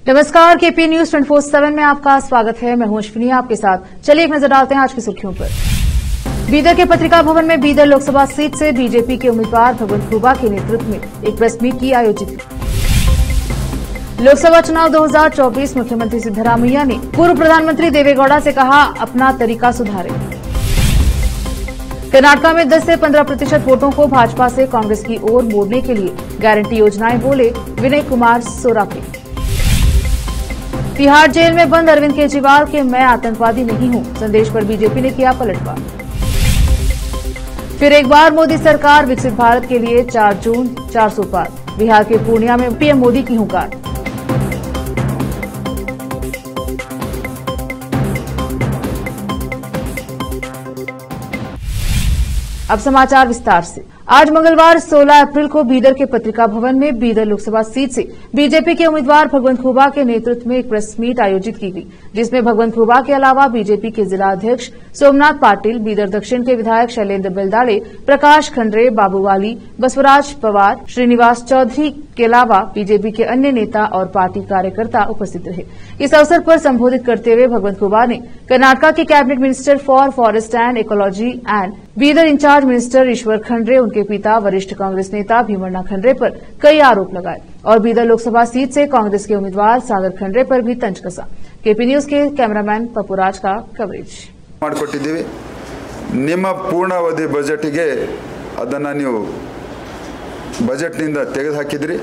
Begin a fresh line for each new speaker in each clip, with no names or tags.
नमस्कार, KP news 24/7 में आपका स्वागत है। मैं हूं अश्विनी आपके साथ। चलिए एक नजर डालते हैं आज की सुर्खियों पर। बीदर के पत्रिका भवन में बीदर लोकसभा सीट से बीजेपी के उम्मीदवार भगवंत खुबा के नेतृत्व में एक प्रेस मीट की आयोजित। लोकसभा चुनाव 2024 मुख्यमंत्री सिद्धरामैया ने पूर्व प्रधानमंत्री देवेगौड़ा से कहा, अपना तरीका सुधारें। कर्नाटक में 10 से 15% वोटों को भाजपा से कांग्रेस की ओर मोड़ने के लिए गारंटी योजनाएं, बोले विनय कुमार सोराके। तिहाड़ जेल में बंद अरविंद केजरीवाल के मैं आतंकवादी नहीं हूं संदेश पर बीजेपी ने किया पलटवार। फिर एक बार मोदी सरकार, विकसित भारत के लिए 4 जून 400 पार। बिहार के पूर्णिया में पीएम मोदी की हुंकार। अब समाचार विस्तार से। आज मंगलवार 16 अप्रैल को बीदर के पत्रिका भवन में बीदर लोकसभा सीट से बीजेपी के उम्मीदवार भगवंत खुबा के नेतृत्व में एक प्रेस मीट आयोजित की गई, जिसमें भगवंत खुबा के अलावा बीजेपी के जिला अध्यक्ष सोमनाथ पाटिल, बीदर दक्षिण के विधायक शैलेंद्र बेलदाड़े, प्रकाश खंडरे, बाबूवाली, बसवराज पवार, श्रीनिवास चौधरी के अलावा बीजेपी के अन्य नेता और पार्टी कार्यकर्ता उपस्थित रहे। इस अवसर पर संबोधित करते हुए भगवंत खुबा ने कर्नाटक के cabinet minister for forest and ecology and Bidar in-charge minister Eshwar Khandre, उनके पिता वरिष्ठ कांग्रेस नेता भीमण्णा खंडरे पर कई आरोप लगाए और बीदर लोकसभा सीट से कांग्रेस के उम्मीदवार सागर खंडरे पर भी तंज कसा। केपी न्यूज के कैमरामैन पपुराज का कवरेज।
ನಿಮ್ಮ ಪೂರ್ಣಾವಧಿ ಬಜೆಟ್ಗೆ ಅದನ್ನು ನೀವು ಬಜೆಟ್ನಿಂದ ತೆಗೆದುಹಾಕಿದ್ರಿ.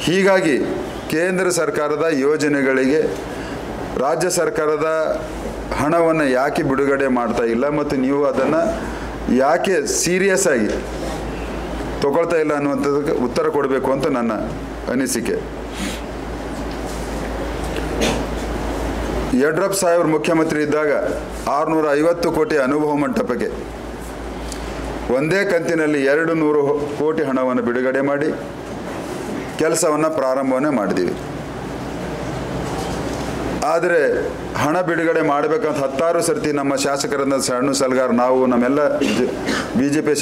ಹೀಗಾಗಿ ಕೇಂದ್ರ ಸರ್ಕಾರದ ಯೋಜನೆಗಳಿಗೆ ರಾಜ್ಯ ಸರ್ಕಾರದ ಹಣವನ್ನು ಯಾಕೆ ಬಿಡುಗಡೆ ಮಾಡ್ತಾ ಇಲ್ಲ ಮತ್ತು ನೀವು ಅದನ್ನು ಯಾಕೆ ಸೀರಿಯಸ್ ಆಗಿ ತಗೊಳ್ತಾ ಇಲ್ಲ ಅನ್ನುವಂಥದ್ದಕ್ಕೆ ಉತ್ತರ ಕೊಡಬೇಕು ಅಂತ ನನ್ನ ಅನಿಸಿಕೆ. ಯಡಿಯೂರಪ್ಪ ಸಾಹೇಬರು ಮುಖ್ಯಮಂತ್ರಿ ಇದ್ದಾಗ 650 ಕೋಟಿ ಅನುಭವ ಮಂಟಪಕ್ಕೆ ಒಂದೇ ಕಂತಿನಲ್ಲಿ 200 ಕೋಟಿ ಹಣವನ್ನು ಬಿಡುಗಡೆ ಮಾಡಿ ಕೆಲಸವನ್ನು ಪ್ರಾರಂಭವನ್ನೇ ಮಾಡಿದ್ದೀವಿ. ಆದರೆ ಹಣ ಬಿಡುಗಡೆ ಮಾಡಬೇಕಂತ 16 ಸರ್ತಿ ನಮ್ಮ ಶಾಸಕರನ್ನ ಸಣ್ಣ ಸಲಗಾರ ನಾವು ನಮ್ಮೆಲ್ಲ ಬಿಜೆಪಿ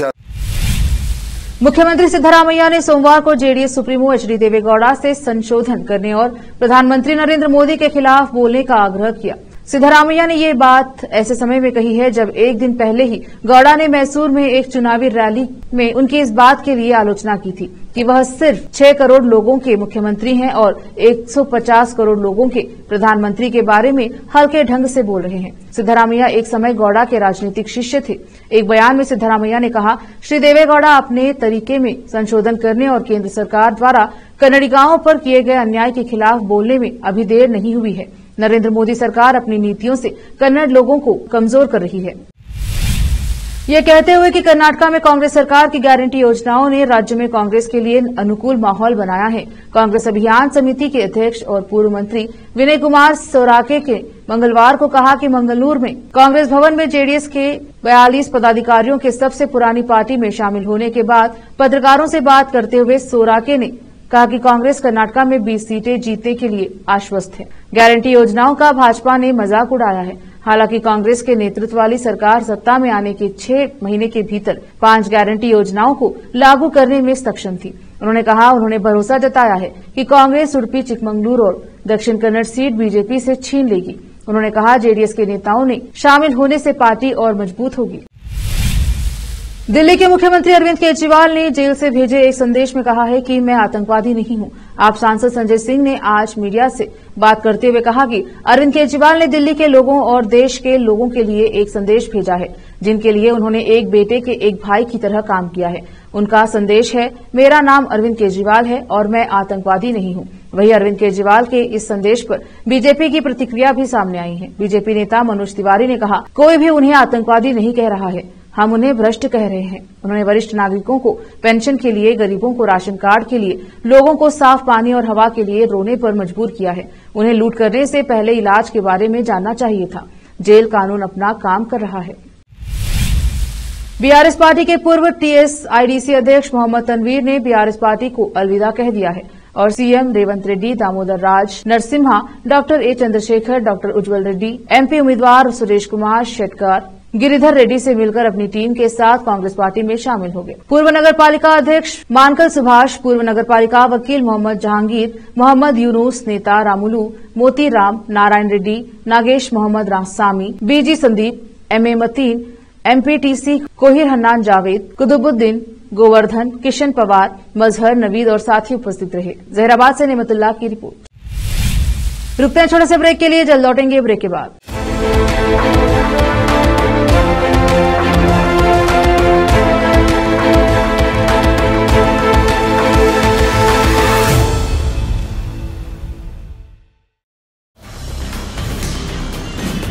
मुख्यमंत्री सिद्धरामैया ने सोमवार को जेडीएस सुप्रीमो एचडी देवेगौड़ा से संशोधन करने और प्रधानमंत्री नरेंद्र मोदी के खिलाफ बोलने का आग्रह किया। सिद्धरामैया ने ये बात ऐसे समय में कही है जब एक दिन पहले ही गौड़ा ने मैसूर में एक चुनावी रैली में उनकी इस बात के लिए आलोचना की थी कि वह सिर्फ 6 करोड़ लोगों के मुख्यमंत्री हैं और 150 करोड़ लोगों के प्रधानमंत्री के बारे में हल्के ढंग से बोल रहे हैं। सिद्धरामैया एक समय गौड़ा के राजनीतिक शिष्य थे। एक बयान में सिद्धरामैया ने कहा, श्री देवेगौड़ा अपने तरीके में संशोधन करने और केंद्र सरकार द्वारा कन्नडिगाओं पर किए गए अन्याय के खिलाफ बोलने में अभी देर नहीं हुई है। नरेंद्र मोदी सरकार अपनी नीतियों से कन्नड़ लोगों को कमजोर कर रही है। ये कहते हुए कि कर्नाटक में कांग्रेस सरकार की गारंटी योजनाओं ने राज्य में कांग्रेस के लिए अनुकूल माहौल बनाया है। कांग्रेस अभियान समिति के अध्यक्ष और पूर्व मंत्री विनय कुमार सोराके के मंगलवार को कहा कि मंगलूर में कांग्रेस भवन में जेडीएस के 42 पदाधिकारियों के सबसे पुरानी पार्टी में शामिल होने के बाद पत्रकारों से बात करते हुए सोराके ने कहा कि कांग्रेस कर्नाटक में 20 सीटें जीतने के लिए आश्वस्त है। गारंटी योजनाओं का भाजपा ने मजाक उड़ाया है। हालांकि कांग्रेस के नेतृत्व वाली सरकार सत्ता में आने के 6 महीने के भीतर 5 गारंटी योजनाओं को लागू करने में सक्षम थी। उन्होंने कहा, उन्होंने भरोसा जताया है कि कांग्रेस उडुपी, चिकमंगलूर और दक्षिण कन्नड़ सीट बीजेपी से छीन लेगी। उन्होंने कहा, जेडीएस के नेताओं ने शामिल होने से पार्टी और मजबूत होगी। दिल्ली के मुख्यमंत्री अरविंद केजरीवाल ने जेल से भेजे एक संदेश में कहा है कि मैं आतंकवादी नहीं हूं। आप सांसद संजय सिंह ने आज मीडिया से बात करते हुए कहा कि अरविंद केजरीवाल ने दिल्ली के लोगों और देश के लोगों के लिए एक संदेश भेजा है, जिनके लिए उन्होंने एक बेटे के एक भाई की तरह काम किया है। उनका संदेश है, मेरा नाम अरविंद केजरीवाल है और मैं आतंकवादी नहीं हूं। वहीं अरविंद केजरीवाल के इस संदेश पर बीजेपी की प्रतिक्रिया भी सामने आई है। बीजेपी नेता मनोज तिवारी ने कहा, कोई भी उन्हें आतंकवादी नहीं कह रहा है, हम उन्हें भ्रष्ट कह रहे हैं। उन्होंने वरिष्ठ नागरिकों को पेंशन के लिए, गरीबों को राशन कार्ड के लिए, लोगों को साफ पानी और हवा के लिए रोने पर मजबूर किया है। उन्हें लूट करने से पहले इलाज के बारे में जानना चाहिए था। जेल कानून अपना काम कर रहा है। बीआरएस पार्टी के पूर्व टीएसआईडीसी अध्यक्ष मोहम्मद तनवीर ने बीआरएस पार्टी को अलविदा कह दिया है और CM Revanth Reddy, Damodar Raj Narasimha, doctor A Chandrashekhar, doctor Ujjwal Reddy, MP उम्मीदवार सुरेश कुमार शेट्टर, गिरिधर रेड्डी से मिलकर अपनी टीम के साथ कांग्रेस पार्टी में शामिल हो गए। पूर्व नगर पालिका अध्यक्ष मानकल सुभाष, पूर्व नगर पालिका वकील मोहम्मद जहांगीर, मोहम्मद यूनुस, नेता रामुलू, मोती राम, नारायण रेड्डी, नागेश मोहम्मद रामसामी, बीजी संदीप, एमए मतीन, एमपीटीसी कोहिर हन्नान जावेद, कुतुबुद्दीन, गोवर्धन, किशन पवार, मजहर, नवीद और साथी उपस्थित रहे। जहराबाद से नेमतुल्लाह की रिपोर्ट। रुकते हैं छोटे से ब्रेक के लिए, जल्द लौटेंगे ब्रेक के बाद।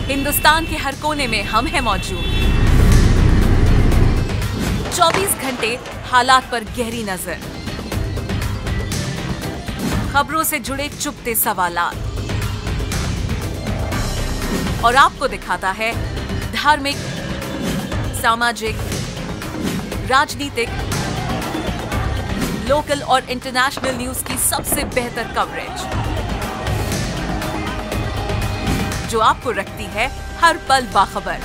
हिंदुस्तान के हर कोने में हम हैं मौजूद। 24 घंटे हालात पर गहरी नजर, खबरों से जुड़े चुपते सवालात, और आपको दिखाता है धार्मिक, सामाजिक, राजनीतिक, लोकल और इंटरनेशनल न्यूज की सबसे बेहतर कवरेज, जो आपको रखती है हर पल बाखबर।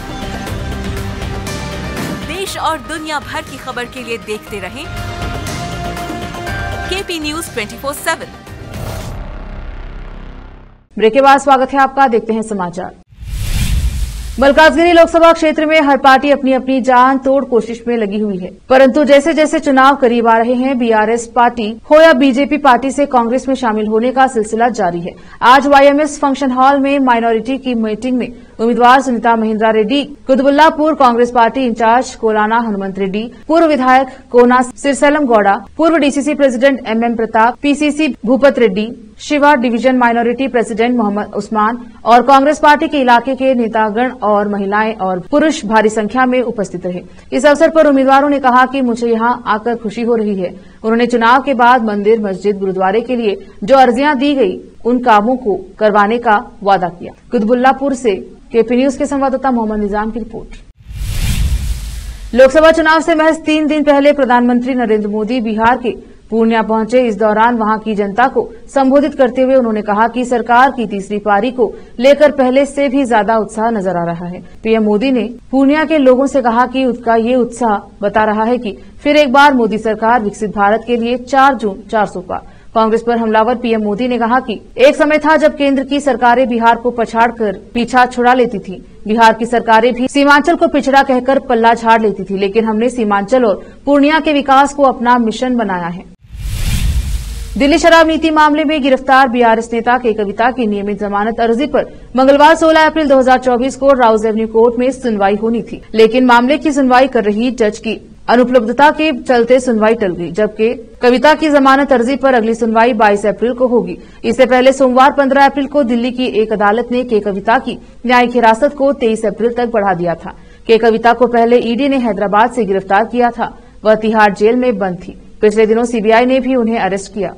देश और दुनिया भर की खबर के लिए देखते रहें केपी न्यूज 24/7।
ब्रेक के बाद स्वागत है आपका, देखते हैं समाचार। मल्काजगिरी लोकसभा क्षेत्र में हर पार्टी अपनी अपनी जान तोड़ कोशिश में लगी हुई है, परंतु जैसे जैसे चुनाव करीब आ रहे हैं, बीआरएस पार्टी हो या बीजेपी पार्टी से कांग्रेस में शामिल होने का सिलसिला जारी है। आज वाईएमएस फंक्शन हॉल में माइनॉरिटी की मीटिंग में उम्मीदवार सुनीता महिंद्रा रेड्डी, कुतुबुल्लापुर कांग्रेस पार्टी इंचार्ज कोलाना हनुमंत रेड्डी, पूर्व विधायक कोना सिरसेलम गौड़ा, पूर्व DCC president MM Pratap, PCC Bhupat Reddy, Shiva division minority president Mohammed Usman और कांग्रेस पार्टी के इलाके के नेतागण और महिलाएं और पुरुष भारी संख्या में उपस्थित रहे। इस अवसर पर उम्मीदवारों ने कहा कि मुझे यहां आकर खुशी हो रही है। उन्होंने चुनाव के बाद मंदिर, मस्जिद, गुरुद्वारे के लिए जो अर्जियां दी गई, उन कामों को करवाने का वादा किया। कुतुबुल्लापुर से केपी न्यूज के संवाददाता मोहम्मद निजाम की रिपोर्ट। लोकसभा चुनाव से महज 3 दिन पहले प्रधानमंत्री नरेंद्र मोदी बिहार के पूर्णिया पहुंचे। इस दौरान वहां की जनता को संबोधित करते हुए उन्होंने कहा कि सरकार की तीसरी पारी को लेकर पहले से भी ज्यादा उत्साह नजर आ रहा है। पीएम मोदी ने पूर्णिया के लोगों से कहा कि उनका ये उत्साह बता रहा है कि फिर एक बार मोदी सरकार विकसित भारत के लिए 4 जून 400 पार। कांग्रेस पर हमलावर पीएम मोदी ने कहा कि एक समय था जब केंद्र की सरकारें बिहार को पछाड़कर पीछा छुड़ा लेती थी। बिहार की सरकारें भी सीमांचल को पिछड़ा कहकर पल्ला झाड़ लेती थी, लेकिन हमने सीमांचल और पूर्णिया के विकास को अपना मिशन बनाया है। दिल्ली शराब नीति मामले में गिरफ्तार बीआरएस नेता के कविता की नियमित जमानत अर्जी पर मंगलवार 16 अप्रैल 2024 को राउज एवेन्यू कोर्ट में सुनवाई होनी थी, लेकिन मामले की सुनवाई कर रही जज की अनुपलब्धता के चलते सुनवाई टल गई, जबकि कविता की जमानत अर्जी पर अगली सुनवाई 22 अप्रैल को होगी। इससे पहले सोमवार 15 अप्रैल को दिल्ली की एक अदालत ने के कविता की न्यायिक हिरासत को 23 अप्रैल तक बढ़ा दिया था। के कविता को पहले ईडी ने हैदराबाद से गिरफ्तार किया था। वह तिहाड़ जेल में बंद थी। पिछले दिनों सीबीआई ने भी उन्हें अरेस्ट किया।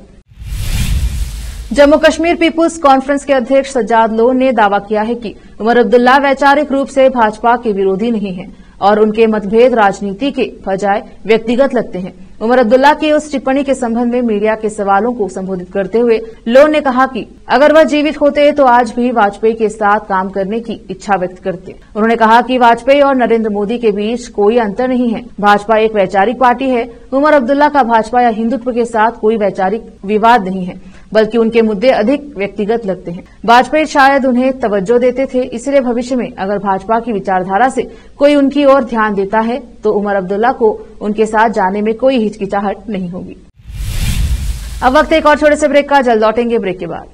जम्मू कश्मीर पीपुल्स कॉन्फ्रेंस के अध्यक्ष सज्जाद लोन ने दावा किया है कि उमर अब्दुल्ला वैचारिक रूप से भाजपा के विरोधी नहीं हैं और उनके मतभेद राजनीति के बजाय व्यक्तिगत लगते हैं। उमर अब्दुल्ला की उस टिप्पणी के संबंध में मीडिया के सवालों को संबोधित करते हुए लोन ने कहा कि अगर वह जीवित होते तो आज भी वाजपेयी के साथ काम करने की इच्छा व्यक्त करते। उन्होंने कहा कि वाजपेयी और नरेंद्र मोदी के बीच कोई अंतर नहीं है। भाजपा एक वैचारिक पार्टी है। उमर अब्दुल्ला का भाजपा या हिंदुत्व के साथ कोई वैचारिक विवाद नहीं है, बल्कि उनके मुद्दे अधिक व्यक्तिगत लगते हैं। वाजपेयी शायद उन्हें तवज्जो देते थे, इसलिए भविष्य में अगर भाजपा की विचारधारा से कोई उनकी ओर ध्यान देता है तो उमर अब्दुल्ला को उनके साथ जाने में कोई हिचकिचाहट नहीं होगी। अब वक्त एक और छोटे से ब्रेक का, जल्द लौटेंगे ब्रेक के बाद।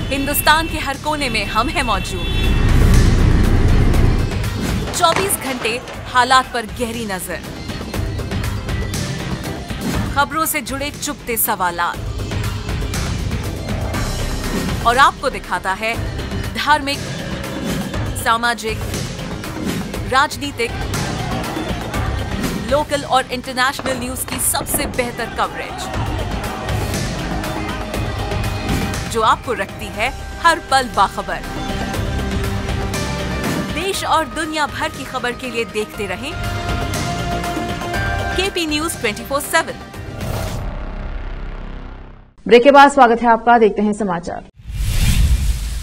हिंदुस्तान के हर कोने में हम हैं मौजूद। 24 घंटे हालात पर गहरी नजर, खबरों से जुड़े चुपते सवालात, और आपको दिखाता है धार्मिक, सामाजिक, राजनीतिक, लोकल और इंटरनेशनल न्यूज की सबसे बेहतर कवरेज, जो आपको रखती है हर पल बाखबर। देश और दुनिया भर की खबर के लिए देखते रहें केपी न्यूज 24/7।
ब्रेक के बाद स्वागत है आपका, देखते हैं समाचार।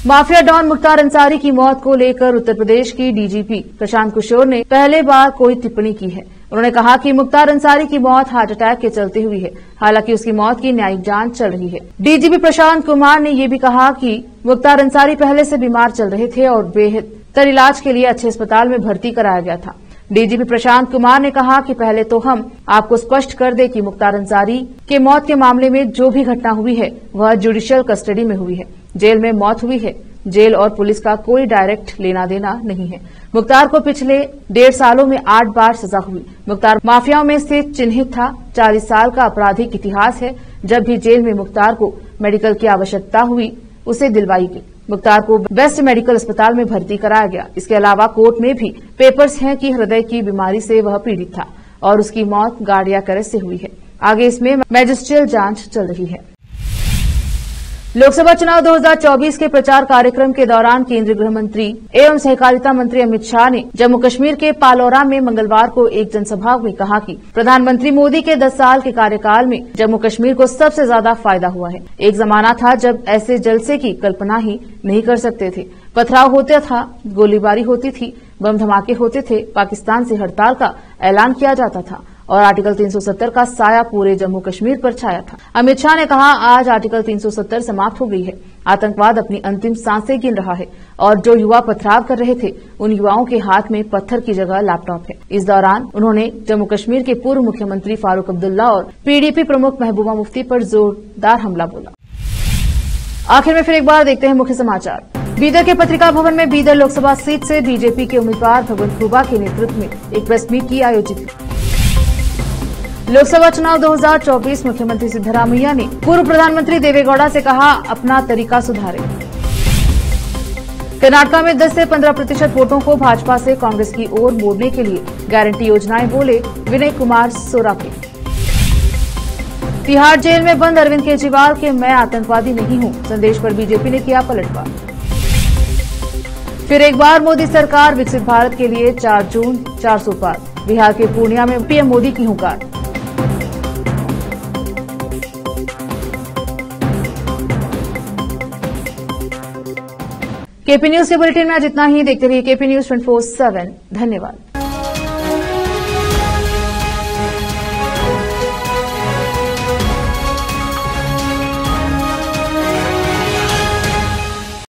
माफिया डॉन मुख्तार अंसारी की मौत को लेकर उत्तर प्रदेश की डीजीपी प्रशांत किशोर ने पहले बार कोई टिप्पणी की है। उन्होंने कहा कि मुख्तार अंसारी की मौत हार्ट अटैक के चलते हुई है, हालांकि उसकी मौत की न्यायिक जांच चल रही है। डीजीपी प्रशांत कुमार ने ये भी कहा कि मुख्तार अंसारी पहले से बीमार चल रहे थे और बेहतर इलाज के लिए अच्छे अस्पताल में भर्ती कराया गया था। डीजीपी प्रशांत कुमार ने कहा कि पहले तो हम आपको स्पष्ट कर दें कि मुख्तार अंसारी के मौत के मामले में जो भी घटना हुई है वह जुडिशियल कस्टडी में हुई है, जेल में मौत हुई है। जेल और पुलिस का कोई डायरेक्ट लेना देना नहीं है। मुख्तार को पिछले 1.5 सालों में 8 बार सजा हुई। मुख्तार माफियाओं में से चिन्हित था। 40 साल का आपराधिक इतिहास है। जब भी जेल में मुख्तार को मेडिकल की आवश्यकता हुई उसे दिलवाई गई। मुख्तार को बेस्ट मेडिकल अस्पताल में भर्ती कराया गया। इसके अलावा कोर्ट में भी पेपर्स हैं कि हृदय की बीमारी से वह पीड़ित था और उसकी मौत कार्डियक अरेस्ट से हुई है। आगे इसमें मैजिस्ट्रियल जांच चल रही है। लोकसभा चुनाव 2024 के प्रचार कार्यक्रम के दौरान केंद्रीय गृह मंत्री एवं सहकारिता मंत्री अमित शाह ने जम्मू कश्मीर के पालौरा में मंगलवार को एक जनसभा में कहा कि प्रधानमंत्री मोदी के 10 साल के कार्यकाल में जम्मू कश्मीर को सबसे ज्यादा फायदा हुआ है। एक जमाना था जब ऐसे जलसे की कल्पना ही नहीं कर सकते थे। पथराव होता था, गोलीबारी होती थी, बम धमाके होते थे, पाकिस्तान से हड़ताल का ऐलान किया जाता था और आर्टिकल 370 का साया पूरे जम्मू कश्मीर पर छाया था। अमित शाह ने कहा, आज आर्टिकल 370 समाप्त हो गई है। आतंकवाद अपनी अंतिम सांसें गिन रहा है और जो युवा पथराव कर रहे थे उन युवाओं के हाथ में पत्थर की जगह लैपटॉप है। इस दौरान उन्होंने जम्मू कश्मीर के पूर्व मुख्यमंत्री फारूक अब्दुल्ला और पीडीपी प्रमुख महबूबा मुफ्ती पर जोरदार हमला बोला। आखिर में फिर एक बार देखते हैं मुख्य समाचार। बीदर के पत्रिका भवन में बीदर लोकसभा सीट से बीजेपी के उम्मीदवार भगवंत खुबा के नेतृत्व में एक प्रेस मीट की आयोजित। लोकसभा चुनाव 2024 मुख्यमंत्री सिद्धरामैया ने पूर्व प्रधानमंत्री देवेगौड़ा से कहा, अपना तरीका सुधारें। कर्नाटका में 10 से 15% वोटों को भाजपा से कांग्रेस की ओर मोड़ने के लिए गारंटी योजनाएं, बोले विनय कुमार सोराके। तिहाड़ जेल में बंद अरविंद केजरीवाल के मैं आतंकवादी नहीं हूं संदेश पर बीजेपी ने किया पलटवार। फिर एक बार मोदी सरकार, विकसित भारत के लिए 4 जून 400 पार। बिहार के पूर्णिया में पीएम मोदी की हुंकार। केपी न्यूज के बुलेटिन में आज इतना ही। देखते रहिए केपी न्यूज 24/7। धन्यवाद।